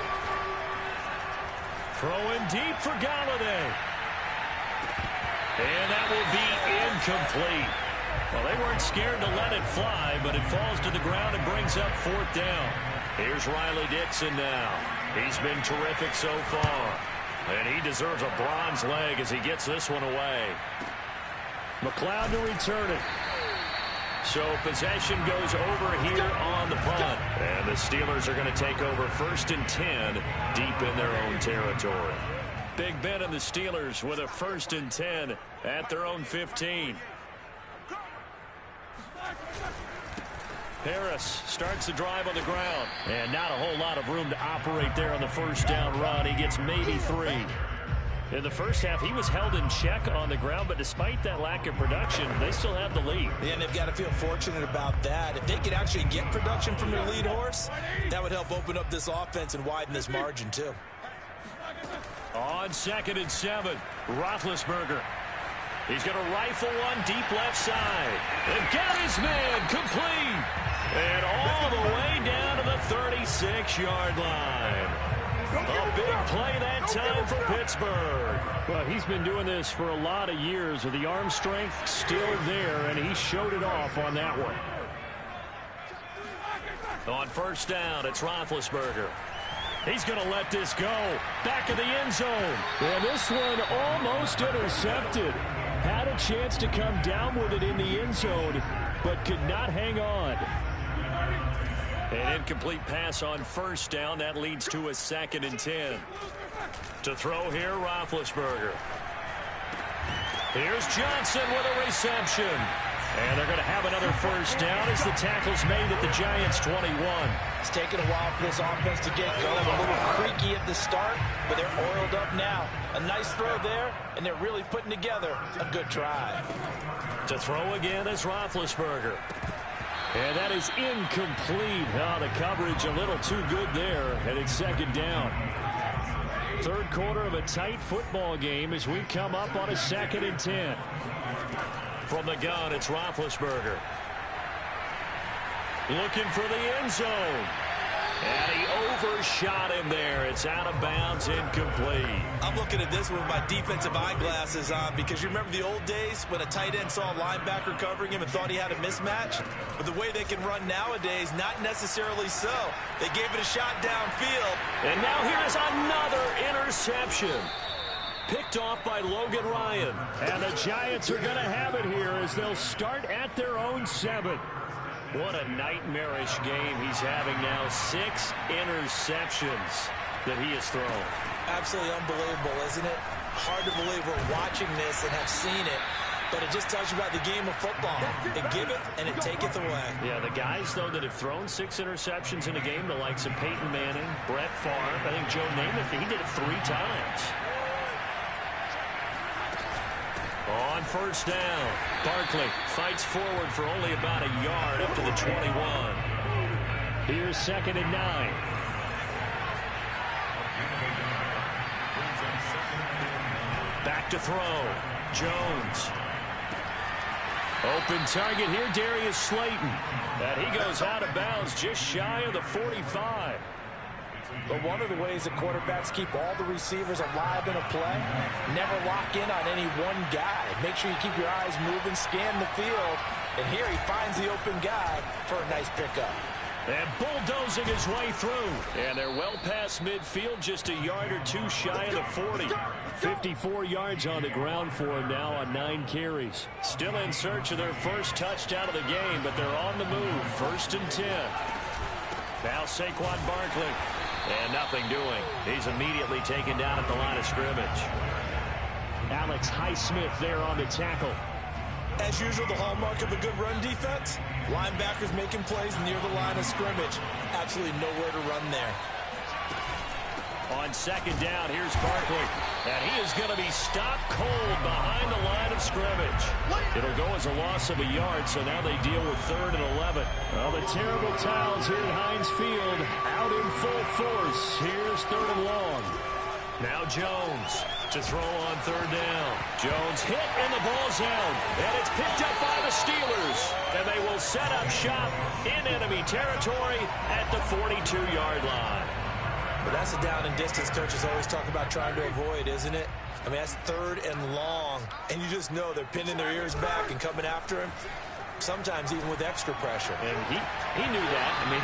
Throwing deep for Galladay. And that will be incomplete. Well, they weren't scared to let it fly, but it falls to the ground and brings up 4th down. Here's Riley Dixon now. He's been terrific so far. And he deserves a bronze leg as he gets this one away. McLeod to return it. So possession goes over here on the punt. And the Steelers are going to take over 1st and 10 deep in their own territory. Big Ben and the Steelers with a 1st and 10 at their own 15. Harris starts the drive on the ground. And not a whole lot of room to operate there on the first down run. He gets maybe 3. In the first half, he was held in check on the ground, but despite that lack of production, they still have the lead. Yeah, and they've got to feel fortunate about that. If they could actually get production from their lead horse, that would help open up this offense and widen this margin, too. On 2nd and 7, Roethlisberger. He's going to rifle one deep left side. And got his man complete. And all the way down to the 36-yard line. A big play that time for Pittsburgh. Well, he's been doing this for a lot of years with the arm strength still there, and he showed it off on that one. On first down, it's Roethlisberger. He's going to let this go. Back of the end zone. And this one almost intercepted. Had a chance to come down with it in the end zone, but could not hang on. An incomplete pass on first down. That leads to a 2nd and 10. To throw here, Roethlisberger. Here's Johnson with a reception. And they're going to have another first down as the tackle's made at the Giants' 21. It's taken a while for this offense to get going. A little creaky at the start, but they're oiled up now. A nice throw there, and they're really putting together a good drive. To throw again is Roethlisberger. And that is incomplete. Oh, the coverage a little too good there, and it's 2nd down. Third quarter of a tight football game as we come up on a 2nd and 10. From the gun, it's Roethlisberger. Looking for the end zone. And he overshot him there. It's out of bounds, incomplete. I'm looking at this with my defensive eyeglasses on because you remember the old days when a tight end saw a linebacker covering him and thought he had a mismatch? But the way they can run nowadays, not necessarily so. They gave it a shot downfield. And now here's another interception. Picked off by Logan Ryan. And the Giants are going to have it here as they'll start at their own 7. What a nightmarish game he's having now. 6 interceptions that he has thrown. Absolutely unbelievable, isn't it? Hard to believe we're watching this and have seen it, but it just tells you about the game of football. It giveth and it taketh away. Yeah, the guys, though, that have thrown 6 interceptions in a game, the likes of Peyton Manning, Brett Favre, I think Joe Namath, he did it 3 times. On first down, Barkley fights forward for only about a yard up to the 21. Here's 2nd and 9. Back to throw. Jones. Open target here, Darius Slayton. And he goes out of bounds just shy of the 45. But one of the ways that quarterbacks keep all the receivers alive in a play, never lock in on any one guy. Make sure you keep your eyes moving, scan the field, And here he finds the open guy for a nice pickup. And bulldozing his way through. And they're well past midfield, just a yard or two shy of the 40. 54 yards on the ground for him now on 9 carries. Still in search of their first touchdown of the game, but they're on the move. 1st and 10. Now Saquon Barkley. And nothing doing. He's immediately taken down at the line of scrimmage. Alex Highsmith there on the tackle. As usual, the hallmark of a good run defense, linebackers making plays near the line of scrimmage. Absolutely nowhere to run there. On 2nd down, here's Barkley. And he is going to be stopped cold behind the line of scrimmage. It'll go as a loss of a yard, so now they deal with 3rd and 11. Well, the terrible towels here at Heinz Field out in full force. Here's 3rd and long. Now Jones to throw on 3rd down. Jones hit and the ball's out. And it's picked up by the Steelers. And they will set up shop in enemy territory at the 42-yard line. But that's a down and distance coaches always talk about trying to avoid, isn't it? I mean, that's 3rd and long. And you just know they're pinning their ears back and coming after him. Sometimes even with extra pressure. And he knew that. I mean,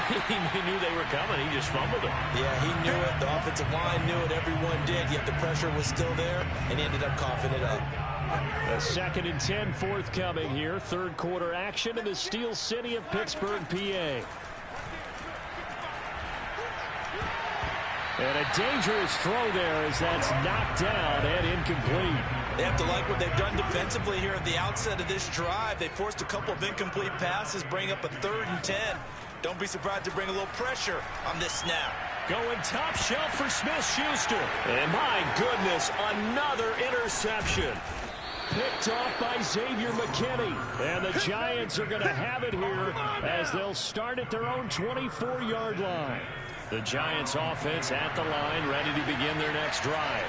he knew they were coming. He just fumbled it. Yeah, he knew it. The offensive line knew it. Everyone did. Yet the pressure was still there, and he ended up coughing it up. A 2nd and 10 forthcoming here. 3rd quarter action in the Steel City of Pittsburgh, PA. And a dangerous throw there as that's knocked down and incomplete. They have to like what they've done defensively here at the outset of this drive. They forced a couple of incomplete passes, bring up a 3rd and 10. Don't be surprised to bring a little pressure on this snap. Going top shelf for Smith-Schuster. And my goodness, another interception. Picked off by Xavier McKinney. And the Giants are going to have it here as they'll start at their own 24-yard line. The Giants offense at the line, ready to begin their next drive.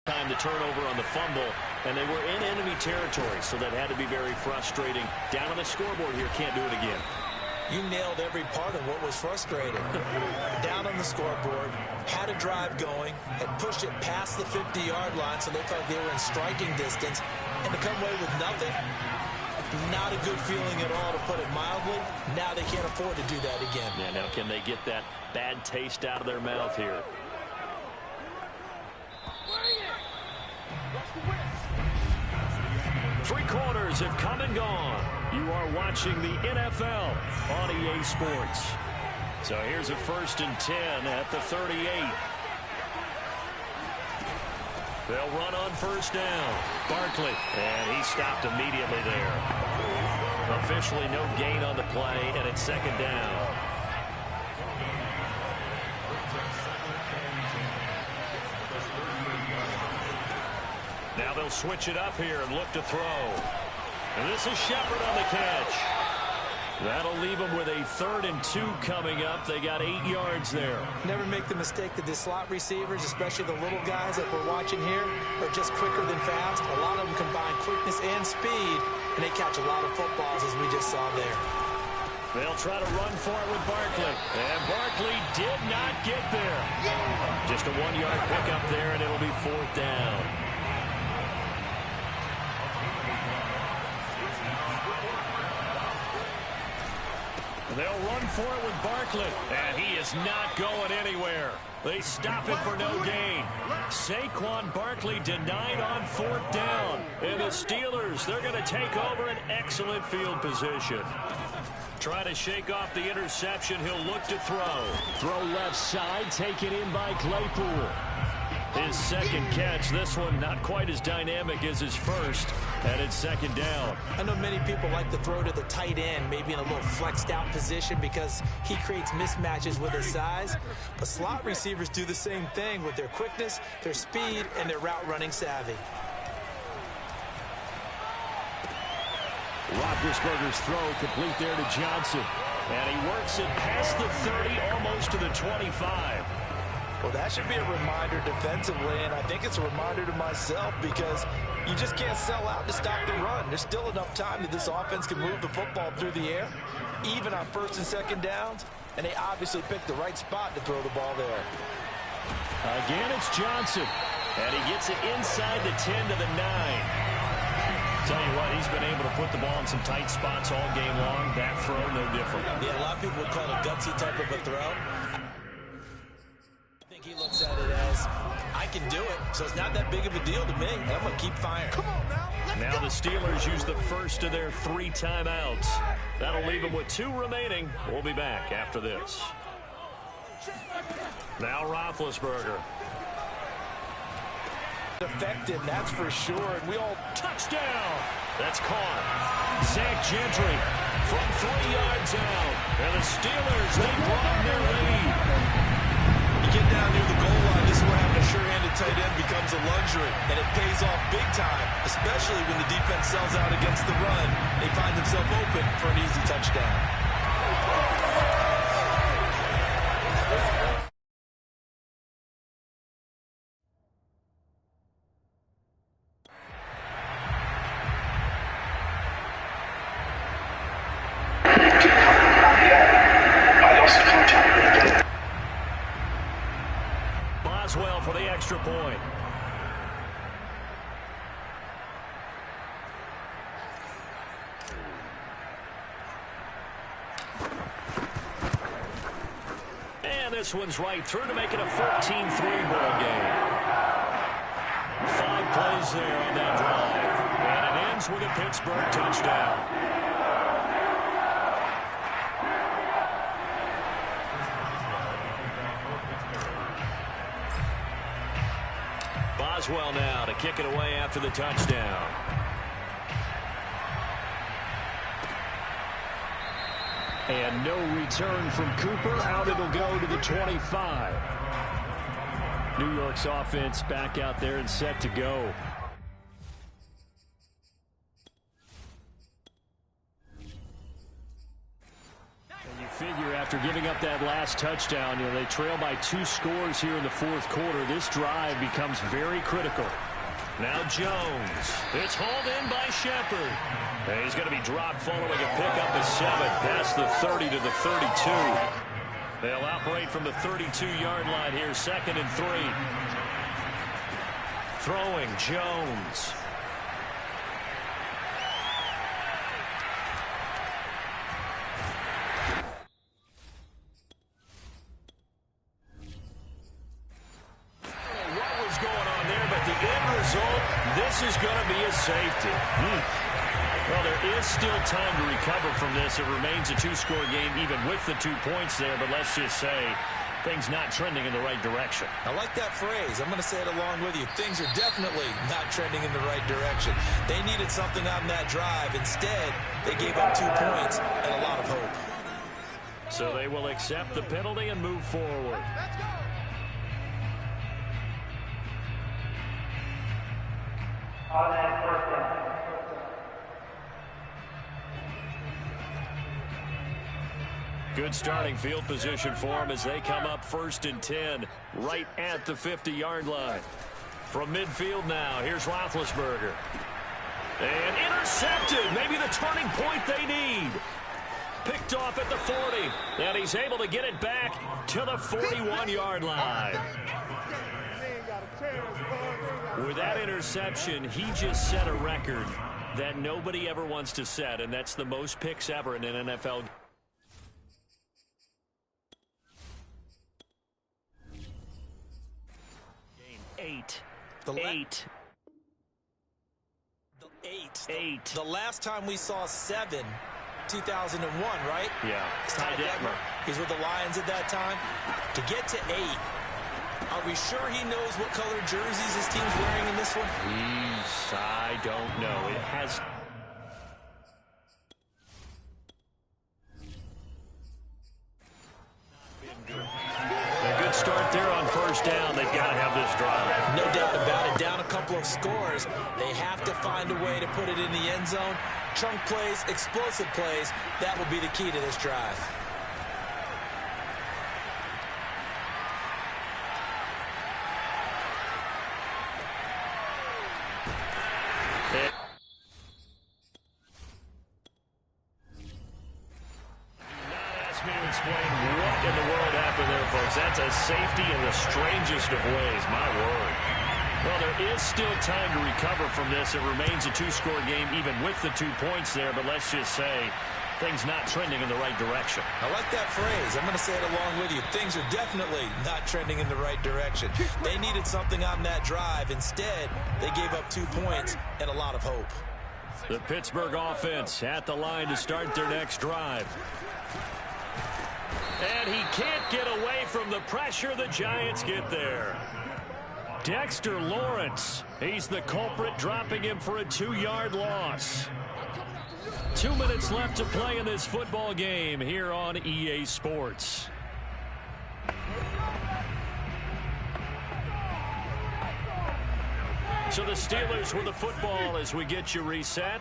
Time the turnover on the fumble, and they were in enemy territory, so that had to be very frustrating. Down on the scoreboard here, can't do it again. You nailed every part of what was frustrating. Down on the scoreboard, had a drive going, had pushed it past the 50-yard line, so they looked like they were in striking distance, and to come away with nothing, not a good feeling at all, to put it mildly. Now they can't afford to do that again. Yeah, now can they get that bad taste out of their mouth here? Three quarters have come and gone. You are watching the NFL on EA Sports. So here's a 1st and 10 at the 38. They'll run on 1st down. Barkley, and he stopped immediately there. Officially no gain on the play, and it's 2nd down. Now they'll switch it up here and look to throw. And this is Shepard on the catch. That'll leave them with a 3rd and 2 coming up. They got 8 yards there. Never make the mistake that the slot receivers, especially the little guys that we're watching here, are just quicker than fast. A lot of them combine quickness and speed, and they catch a lot of footballs, as we just saw there. They'll try to run for it with Barkley. And Barkley did not get there. Just a 1-yard pickup there, and it'll be 4th down. They'll run for it with Barkley. And he is not going anywhere. They stop it for no gain. Saquon Barkley denied on 4th down. And the Steelers, they're going to take over an excellent field position. Try to shake off the interception. He'll look to throw. Throw left side, taken in by Claypool. His 2nd catch. This one not quite as dynamic as his first. And it's 2nd down. I know many people like to throw to the tight end, maybe in a little flexed out position because he creates mismatches with his size. But slot receivers do the same thing with their quickness, their speed, and their route running savvy. Roethlisberger's throw complete there to Johnson. And he works it past the 30, almost to the 25. Well, that should be a reminder defensively, and I think it's a reminder to myself because you just can't sell out to stop the run. There's still enough time that this offense can move the football through the air, even on 1st and 2nd downs, and they obviously picked the right spot to throw the ball there. Again, it's Johnson, and he gets it inside the 10 to the 9. Tell you what, he's been able to put the ball in some tight spots all game long. That throw, no different. Yeah, a lot of people would call it a gutsy type of a throw. I think he looks at it as, I can do it, so it's not that big of a deal to me. I'm going to keep firing. Come on now. Now the Steelers use the first of their 3 timeouts. That'll leave them with 2 remaining. We'll be back after this. Now Roethlisberger. Effective, that's for sure. And we all touchdown. That's caught. Zach Gentry from 3 yards out. And the Steelers, they broaden their lead. You get down near the goal line, this is where having a sure-handed tight end becomes a luxury. And it pays off big time, especially when the defense sells out against the run. They find themselves open for an easy touchdown. Boswell for the extra point. And this one's right through to make it a 14-3 ball game. 5 plays there on that drive. And it ends with a Pittsburgh touchdown. Boswell now to kick it away after the touchdown. And no return from Cooper. Out it'll go to the 25. New York's offense back out there and set to go. Figure after giving up that last touchdown, they trail by 2 scores here in the 4th quarter. This drive becomes very critical. Now Jones. It's hauled in by Shepard. And he's going to be dropped following a pickup of 7 past the 30 to the 32. They'll operate from the 32-yard line here, 2nd and 3. Throwing Jones. This is going to be a safety. Well, there is still time to recover from this. It remains a 2-score game even with the 2 points there, but let's just say things not trending in the right direction. I like that phrase. I'm going to say it along with you. Things are definitely not trending in the right direction. They needed something on that drive. Instead, they gave up 2 points and a lot of hope. So they will accept the penalty and move forward. Let's go. Good starting field position for them as they come up 1st and 10 right at the 50-yard line. From midfield now, here's Roethlisberger. And intercepted. Maybe the turning point they need. Picked off at the 40. And he's able to get it back to the 41-yard line. With that interception, he just set a record that nobody ever wants to set, and that's the most picks ever in an NFL game. Eight. The last time we saw 7, 2001, right? Yeah. Ty Detmer. He's with the Lions at that time. To get to 8. Are we sure he knows what color jerseys his team's wearing in this one? I don't know. It has... A good start there on 1st down. They've got to have this drive. No doubt about it. Down a couple of scores. They have to find a way to put it in the end zone. Chunk plays, explosive plays. That will be the key to this drive. Explain what in the world happened there, folks. That's a safety in the strangest of ways. My word. Well, there is still time to recover from this. It remains a two-score game even with the 2 points there, but let's just say things not trending in the right direction. I like that phrase. I'm going to say it along with you. Things are definitely not trending in the right direction. They needed something on that drive. Instead, they gave up 2 points and a lot of hope. The Pittsburgh offense at the line to start their next drive. And he can't get away from the pressure. The Giants get there. Dexter Lawrence, he's the culprit, dropping him for a 2-yard loss. 2 minutes left to play in this football game here on EA Sports. So the Steelers with the football as we get you reset.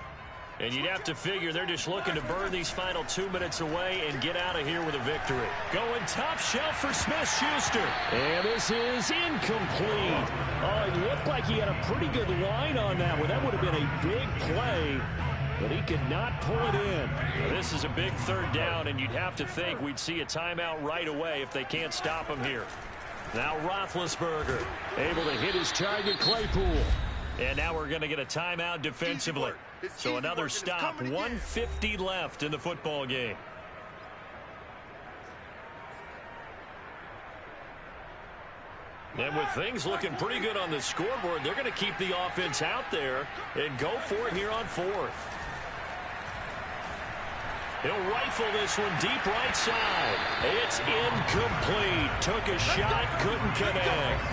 And you'd have to figure they're just looking to burn these final 2 minutes away and get out of here with a victory. Going top shelf for Smith-Schuster. And this is incomplete. Oh, it looked like he had a pretty good line on that one. That would have been a big play, but he could not pull it in. Well, this is a big third down, and you'd have to think we'd see a timeout right away if they can't stop him here. Now Roethlisberger able to hit his target, Claypool. And now we're going to get a timeout defensively. So another stop, 1:50 left in the football game. And with things looking pretty good on the scoreboard, they're going to keep the offense out there and go for it here on 4th. He'll rifle this one deep right side. It's incomplete. Took a shot, couldn't connect.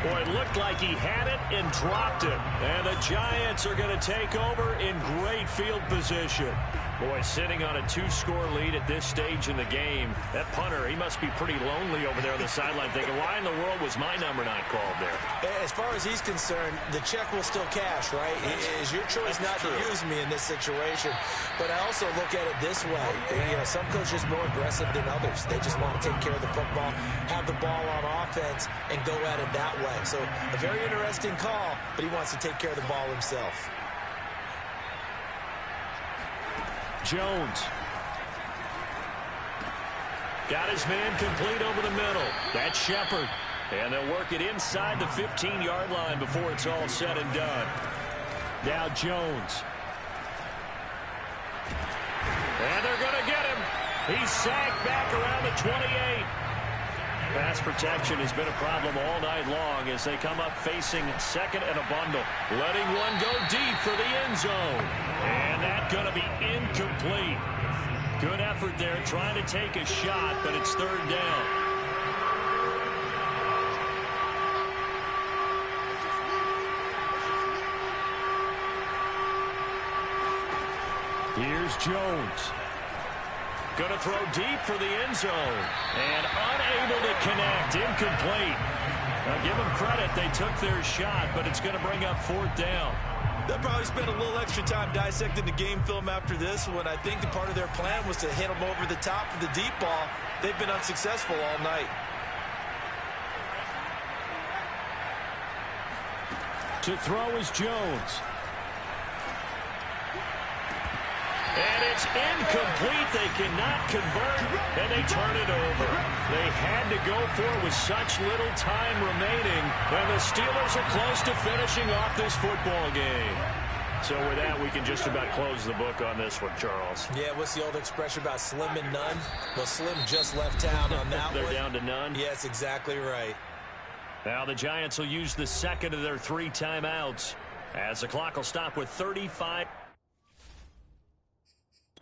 Boy, it looked like he had it and dropped it. And the Giants are going to take over in great field position. Boy, sitting on a 2-score lead at this stage in the game. That punter, he must be pretty lonely over there on the sideline thinking, why in the world was my number not called there? As far as he's concerned, the check will still cash, right? It is your choice not to use me in this situation. But I also look at it this way. You know, some coaches are more aggressive than others. They just want to take care of the football, have the ball on offense, and go at it that way. So a very interesting call, but he wants to take care of the ball himself. Jones. Got his man complete over the middle. That's Shepard. And they'll work it inside the 15-yard line before it's all said and done. Now Jones. And they're going to get him. He's sacked back around the 28. Pass protection has been a problem all night long as they come up facing second and a bundle. Letting one go deep for the end zone. And that's going to be incomplete. Good effort there trying to take a shot, but it's third down. Here's Jones. Going to throw deep for the end zone. And unable to connect. Incomplete. Now give them credit. They took their shot, but it's going to bring up 4th down. They'll probably spend a little extra time dissecting the game film after this one. I think the part of their plan was to hit them over the top of the deep ball. They've been unsuccessful all night. To throw is Jones. And it's incomplete. They cannot convert, and they turn it over. They had to go for it with such little time remaining, and the Steelers are close to finishing off this football game. So with that, we can just about close the book on this one, Charles. Yeah, what's the old expression about slim and none? Well, Slim just left town on that They're one. down to none? Yes, exactly right. Now the Giants will use the second of their 3 timeouts as the clock will stop with 35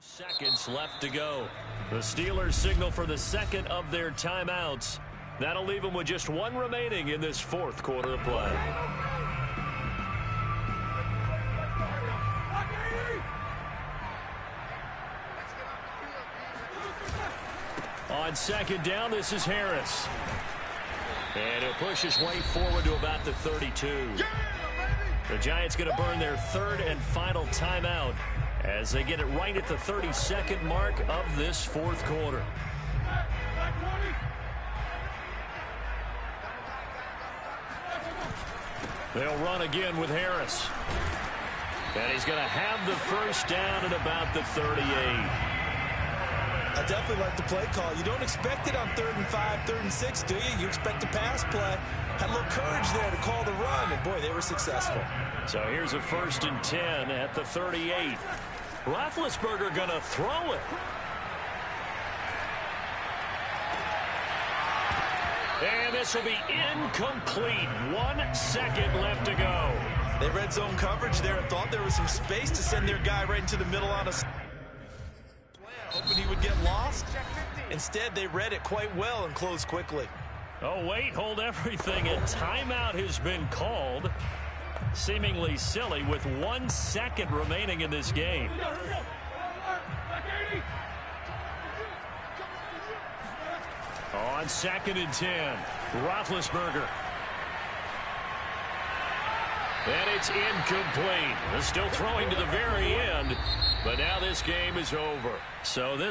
seconds left to go. The Steelers signal for the second of their timeouts. That'll leave them with just 1 remaining in this 4th quarter of play. On second down, this is Harris. And he'll push his way forward to about the 32. The Giants going to burn their 3rd and final timeout as they get it right at the 32nd mark of this 4th quarter. They'll run again with Harris. And he's going to have the first down at about the 38. I definitely like the play call. You don't expect it on 3rd and 5, 3rd and 6, do you? You expect a pass play. Had a little courage there to call the run, and boy, they were successful. So here's a 1st and 10 at the 38. Roethlisberger going to throw it. And this will be incomplete. 1 second left to go. They read zone coverage there and thought there was some space to send their guy right into the middle on a hoping he would get lost. Instead, they read it quite well and closed quickly. Oh, wait, hold everything. A timeout has been called. Seemingly silly with 1 second remaining in this game. On 2nd and 10, Roethlisberger. And it's incomplete. They're still throwing to the very end, but now this game is over. So this